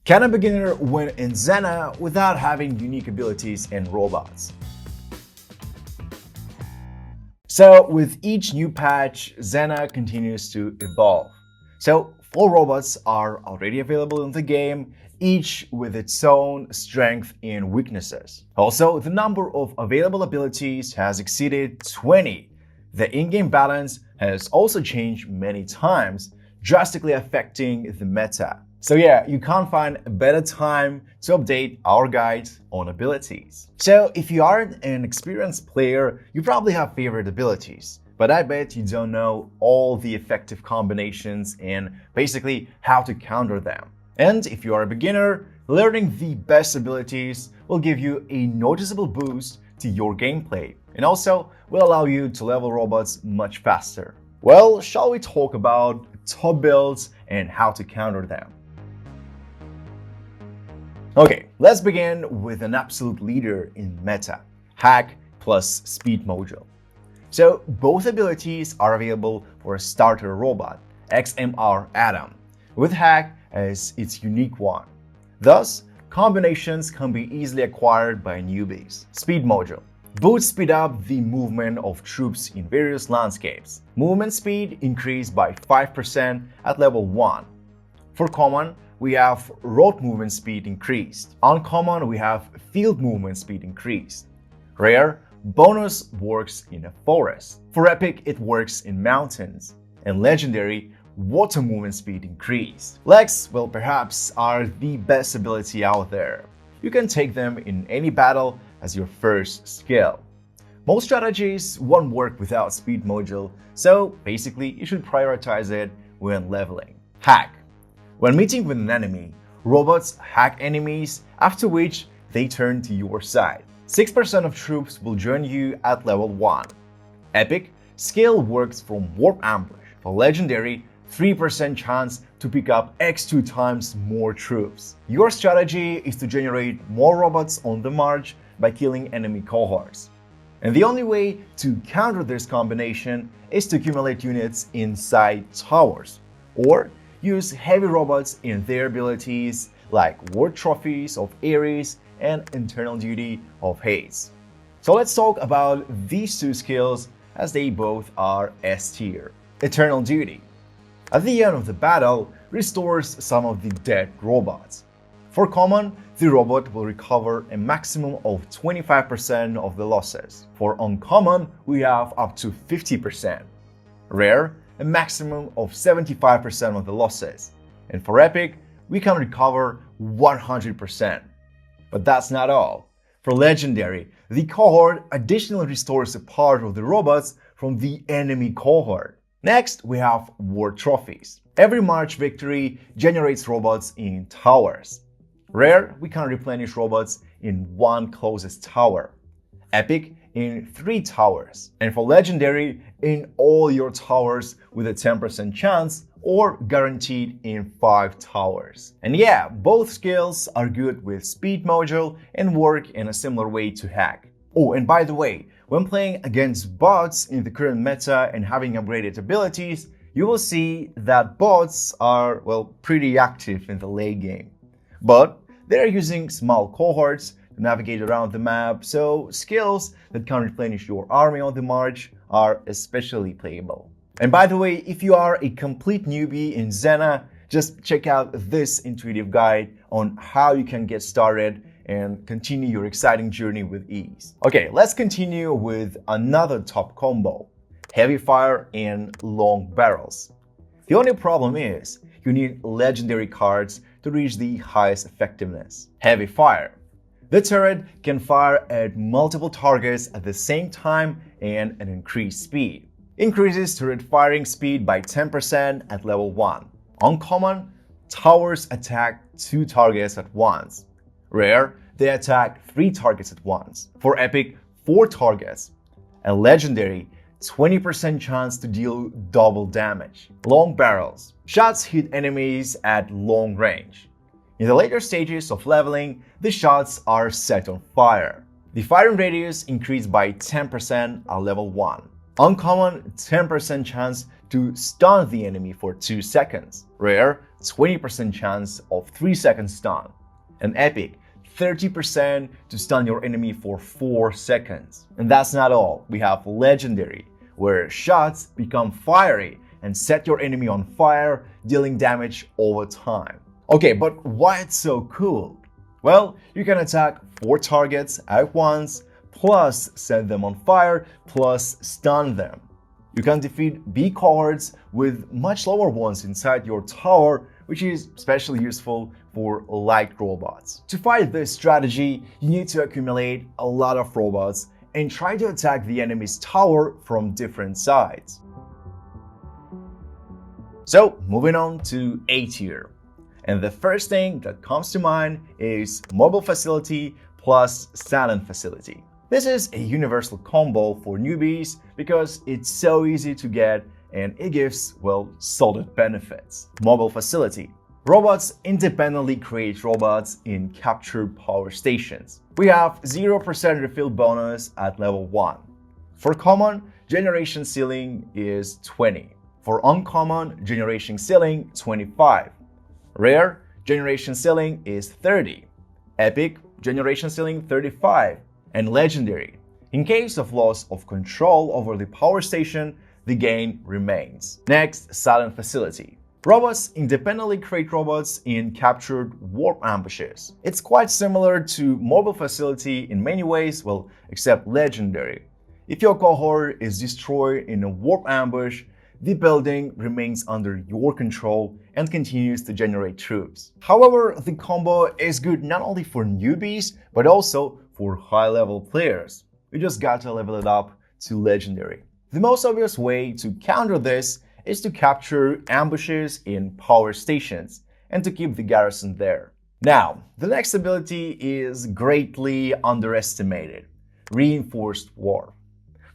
Can a beginner win in Xena without having unique abilities and robots? So with each new patch, Xena continues to evolve. So 4 robots are already available in the game, each with its own strengths and weaknesses. Also, the number of available abilities has exceeded 20. The in-game balance has also changed many times, drastically affecting the meta. So yeah, you can't find a better time to update our guide on abilities. So if you aren't an experienced player, you probably have favorite abilities, but I bet you don't know all the effective combinations and basically how to counter them. And if you are a beginner, learning the best abilities will give you a noticeable boost to your gameplay and also will allow you to level robots much faster. Well, shall we talk about top builds and how to counter them? Okay, let's begin with an absolute leader in meta, Hack plus Speed Mojo. So both abilities are available for a starter robot, XMR Adam, with Hack as its unique one. Thus, combinations can be easily acquired by newbies. Speed Mojo. Both speed up the movement of troops in various landscapes. Movement speed increased by 5% at level 1. For common, we have road movement speed increased. Uncommon, we have field movement speed increased. Rare, bonus works in a forest. For epic, it works in mountains. And legendary, water movement speed increased. Legs, well, perhaps are the best ability out there. You can take them in any battle as your first skill. Most strategies won't work without Speed Mojo, so basically you should prioritize it when leveling. Hack. When meeting with an enemy, robots hack enemies, after which they turn to your side. 6% of troops will join you at level 1. Epic, skill works from warp ambush. For legendary, 3% chance to pick up x2 times more troops. Your strategy is to generate more robots on the march by killing enemy cohorts. And the only way to counter this combination is to accumulate units inside towers, or use heavy robots in their abilities like War Trophies of Ares and Internal Duty of Haze. So let's talk about these two skills as they both are S tier. Eternal Duty. At the end of the battle, restores some of the dead robots. For common, the robot will recover a maximum of 25% of the losses. For uncommon, we have up to 50%. Rare, a maximum of 75% of the losses. And for epic, we can recover 100%. But that's not all. For legendary, the cohort additionally restores a part of the robots from the enemy cohort. Next, we have War Trophies. Every march victory generates robots in towers. Rare, we can replenish robots in 1 closest tower. Epic, in 3 towers. And for legendary, in all your towers with a 10% chance, or guaranteed in 5 towers. And yeah, both skills are good with Speed Mojo and work in a similar way to Hack. Oh, and by the way, when playing against bots in the current meta and having upgraded abilities, you will see that bots are, well, pretty active in the late game. But they're using small cohorts to navigate around the map, so skills that can replenish your army on the march are especially playable. And by the way, if you are a complete newbie in Xena, just check out this intuitive guide on how you can get started and continue your exciting journey with ease. Okay, let's continue with another top combo, heavy fire and long barrels. The only problem is you need legendary cards to reach the highest effectiveness. Heavy fire. The turret can fire at multiple targets at the same time and an increased speed. Increases turret firing speed by 10% at level 1. Uncommon, towers attack 2 targets at once. Rare, they attack 3 targets at once. For epic, 4 targets. And legendary, 20% chance to deal double damage. Long barrels. Shots hit enemies at long range. In the later stages of leveling, the shots are set on fire. The firing radius increased by 10% at level 1. Uncommon, 10% chance to stun the enemy for 2 seconds. Rare, 20% chance of 3-second stun, an epic 30% to stun your enemy for 4 seconds. And that's not all. We have legendary, where shots become fiery and set your enemy on fire, dealing damage over time. Okay, but why it's so cool? Well, you can attack 4 targets at once, plus set them on fire, plus stun them. You can defeat B cohorts with much lower ones inside your tower, which is especially useful for light robots. To fight this strategy, you need to accumulate a lot of robots and try to attack the enemy's tower from different sides. So, moving on to A tier. And the first thing that comes to mind is mobile facility plus silent facility. This is a universal combo for newbies because it's so easy to get and it gives, well, solid benefits. Mobile facility. Robots independently create robots in captured power stations. We have 0% refill bonus at level 1. For common, generation ceiling is 20. For uncommon, generation ceiling 25. Rare, generation ceiling is 30. Epic, generation ceiling 35. And legendary. In case of loss of control over the power station, the gain remains. Next, silent facility. Robots independently create robots in captured warp ambushes. It's quite similar to mobile facility in many ways, well, except legendary. If your cohort is destroyed in a warp ambush, the building remains under your control and continues to generate troops. However, the combo is good not only for newbies, but also for high-level players. We just got to level it up to legendary. The most obvious way to counter this is to capture ambushes in power stations and to keep the garrison there. Now, the next ability is greatly underestimated: reinforced warp.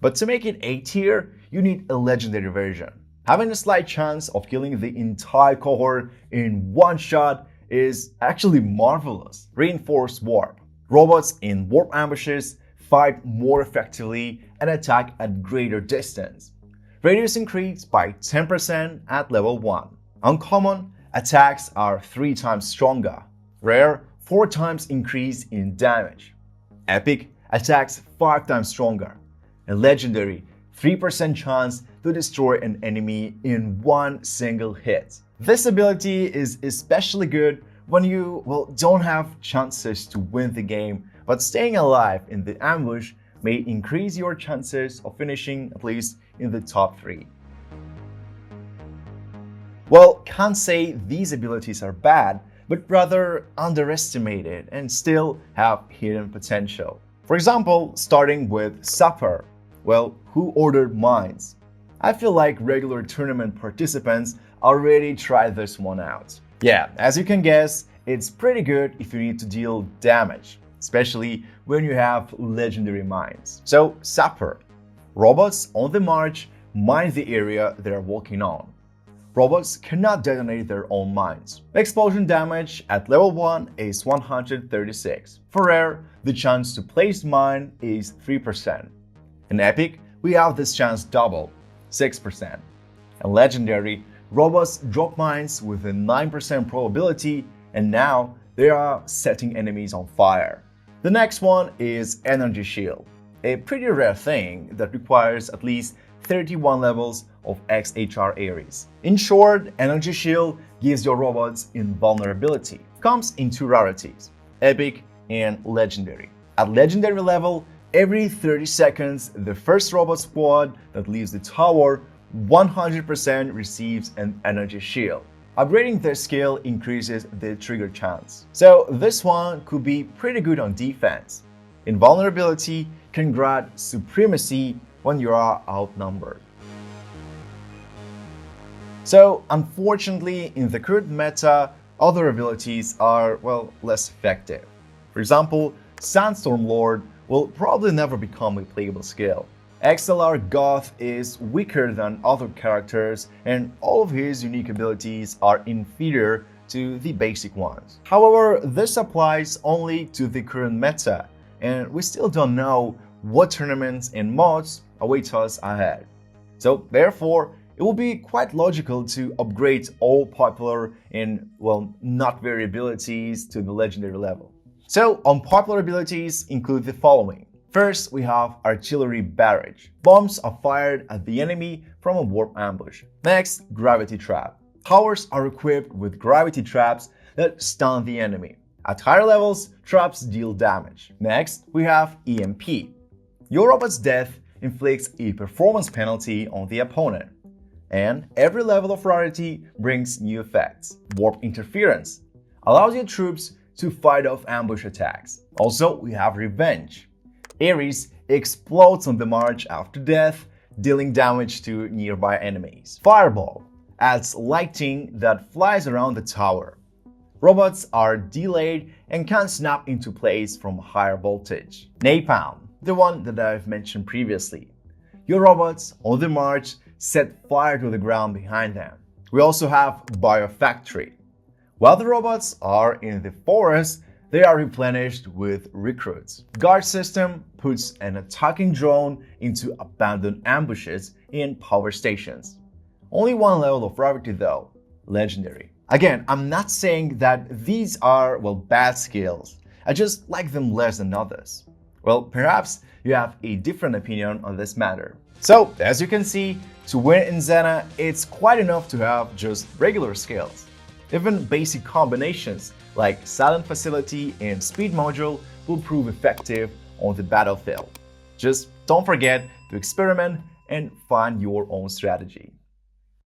But to make it A tier, you need a legendary version. Having a slight chance of killing the entire cohort in one shot is actually marvelous. Reinforced warp. Robots in warp ambushes fight more effectively and attack at greater distance. Radius increased by 10% at level 1. Uncommon, attacks are 3 times stronger. Rare, 4 times increase in damage. Epic, attacks 5 times stronger. And legendary, 3% chance to destroy an enemy in one single hit. This ability is especially good when you, well, don't have chances to win the game, but staying alive in the ambush may increase your chances of finishing at least in the top 3. Well, can't say these abilities are bad, but rather underestimated and still have hidden potential. For example, starting with Sapper. Well, who ordered mines? I feel like regular tournament participants already tried this one out. Yeah, as you can guess, it's pretty good if you need to deal damage, especially when you have legendary mines. So, Sapper. Robots on the march mine the area they are walking on. Robots cannot detonate their own mines. Explosion damage at level 1 is 136. For rare, the chance to place mine is 3%. In epic, we have this chance double, 6%. And legendary, robots drop mines with a 9% probability, and now they are setting enemies on fire. The next one is energy shield, a pretty rare thing that requires at least 31 levels of XMR Ares. In short, energy shield gives your robots invulnerability. It comes in 2 rarities, epic and legendary. At legendary level, every 30 seconds, the first robot squad that leaves the tower 100% receives an energy shield. Upgrading their skill increases the trigger chance. So this one could be pretty good on defense. Invulnerability can grant supremacy when you are outnumbered. So unfortunately, in the current meta, other abilities are, well, less effective. For example, Sandstorm Lord will probably never become a playable skill. XLR Goth is weaker than other characters, and all of his unique abilities are inferior to the basic ones. However, this applies only to the current meta, and we still don't know what tournaments and mods await us ahead. So therefore, it will be quite logical to upgrade all popular and, well, not very abilities to the legendary level. So, unpopular abilities include the following. First, we have Artillery Barrage. Bombs are fired at the enemy from a warp ambush. Next, Gravity Trap. Towers are equipped with gravity traps that stun the enemy. At higher levels, traps deal damage. Next, we have EMP. Your robot's death inflicts a performance penalty on the opponent. And every level of rarity brings new effects. Warp Interference allows your troops to fight off ambush attacks. Also, we have Revenge. Ares explodes on the march after death, dealing damage to nearby enemies. Fireball adds lighting that flies around the tower. Robots are delayed and can snap into place from higher voltage. Napalm, the one that I've mentioned previously. Your robots on the march set fire to the ground behind them. We also have Biofactory. While the robots are in the forest, they are replenished with recruits. Guard System puts an attacking drone into abandoned ambushes in power stations. Only one level of rarity though, Legendary. Again, I'm not saying that these are, well, bad skills. I just like them less than others. Well, perhaps you have a different opinion on this matter. So, as you can see, to win in Xena, it's quite enough to have just regular skills. Even basic combinations like Silent Facility and Speed Mojo will prove effective on the battlefield. Just don't forget to experiment and find your own strategy.